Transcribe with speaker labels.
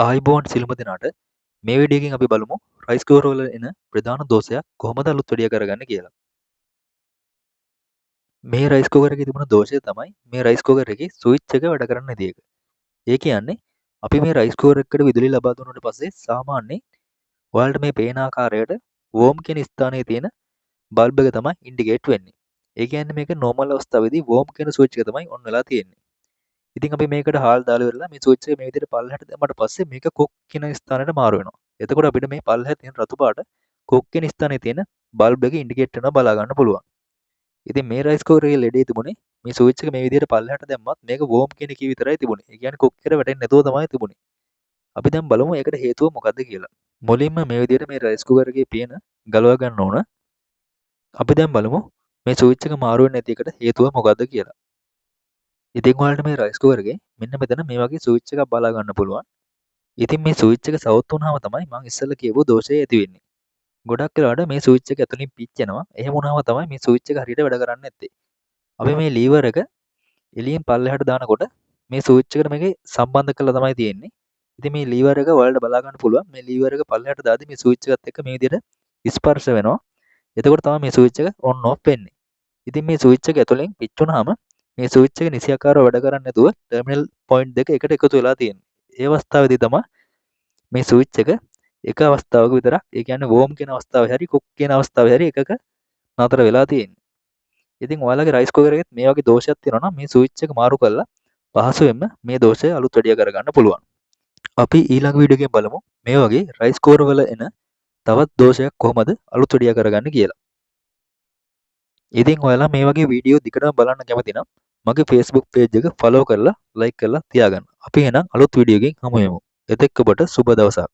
Speaker 1: ආයිබෝන් සිළුම දෙනාට මේ වීඩියෝකින් අපි බලමු රයිස් කුකර් වල එන ප්‍රධාන දෝෂයක් කොහොමද අලුත් වැඩිය කරගන්නේ කියලා. මේ රයිස් කුකර් එකේ තිබුණ දෝෂය තමයි මේ රයිස් කුකර් එකේ ස්විච් එක වැඩ කරන්නේ නැති එක. ඒ කියන්නේ අපි මේ රයිස් කුකර් එකකට විදුලිය ලබා දුන්නාට පස්සේ සාමාන්‍යයෙන් ඔයාලට මේ පේන ආකාරයට වෝම් කියන ස්ථානයේ තියෙන බල්බ් එක තමයි ඉන්ඩිකේට් වෙන්නේ. ඒ කියන්නේ මේක නෝමල් අවස්ථාවේදී වෝම් කියන ස්විච් එක තමයි ඔන් වෙලා තියෙන්නේ. ඉතින් අපි මේකට හාල් දාලා ඉවරලා මේ ස්විච් එක මේ විදිහට පල්ලෙහාට දැම්මට පස්සේ මේක කුක් කියන ස්ථානයට මාරු වෙනවා. එතකොට අපිට මේ පල්ලෙහා තියෙන රතු පාට කුක් කියන ස්ථානයේ තියෙන බල්බ් එක ඉන්ඩිකේට් කරනවා බලා ගන්න පුළුවන්. ඉතින් මේ රයිස් කුකර් එකේ ලෙඩේ තිබුණේ මේ ස්විච් එක මේ විදිහට පල්ලෙහාට දැම්මත් මේක වෝම් කියන කී විතරයි තිබුණේ. ඒ කියන්නේ කුක් එකට වැටෙන්නේ නැතුව තමයි තිබුණේ. අපි දැන් බලමු ඒකට හේතුව මොකද්ද කියලා. මුලින්ම මේ විදිහට මේ රයිස් කුකර් එකේ පියන ගලවා ගන්න ඕන. අපි දැන් බලමු මේ ස්විච් එක මාරු වෙන්නේ නැති එකට හේතුව මොකද්ද කියලා. ඉතින් ඔයාලට මේ රයිස් කුකර් එකේ මෙන්න මෙතන මේ වගේ ස්විච් එකක් බලා ගන්න පුළුවන්. ඉතින් මේ ස්විච් එක සවුත් වුණාම තමයි මම ඉස්සෙල්ලා කියපු දෝෂය ඇති වෙන්නේ. ගොඩක් වෙලාවට මේ ස්විච් එක ඇතුලින් පිච්චෙනවා. එහෙම වුණාම තමයි මේ ස්විච් එක හරියට වැඩ කරන්නේ නැත්තේ. අපි මේ ලීවර් එක එළියෙන් පල්ලෙහාට දානකොට මේ ස්විච් එකට මේකේ සම්බන්ධ කරලා තමයි තියෙන්නේ. ඉතින් මේ ලීවර් එක ඔයාලට බලා ගන්න පුළුවන්. මේ ලීවර් එක පල්ලෙහාට දාද්දි මේ ස්විච් එකත් එක්ක මේ විදිහට ස්පර්ශ වෙනවා. එතකොට තමයි මේ ස්විච් එක ඔන් ඔෆ් වෙන්නේ. ඉතින් මේ ස්විච් එක ඇතුලෙන් පිච්චුනහම මේ ස්විච් එක නිසියාකාරව වැඩ කරන්නේ නැතුව ටර්මිනල් පොයින්ට් දෙක එකට එකතු වෙලා තියෙනවා. ඒ අවස්ථාවේදී තමයි මේ ස්විච් එක එක අවස්ථාවක විතරක් ඒ කියන්නේ වෝම් කියන අවස්ථාවේ හරි කුක් කියන අවස්ථාවේ හරි එකක නතර වෙලා තියෙන්නේ. ඉතින් ඔයාලගේ රයිස් කුකර් එකෙත් මේ වගේ දෝෂයක් තියෙනවා නම් මේ ස්විච් එක මාරු කරලා පහසුවෙන්ම මේ දෝෂය අලුත් වැඩිය කරගන්න පුළුවන්. අපි ඊළඟ වීඩියෝ එකෙන් බලමු මේ වගේ රයිස් කුකර් වල එන තවත් දෝෂයක් කොහොමද අලුත් වැඩිය කරගන්නේ කියලා. ඉතින් ඔයාලා මේ වගේ වීඩියෝ දිගටම බලන්න කැමති නම් මගේ Facebook page එක follow කරලා like කරලා තියාගන්න. අපි එහෙනම් අලුත් වීඩියෝ එකකින් හමු වෙමු. එතෙක් ඔබට සුබ දවසක්.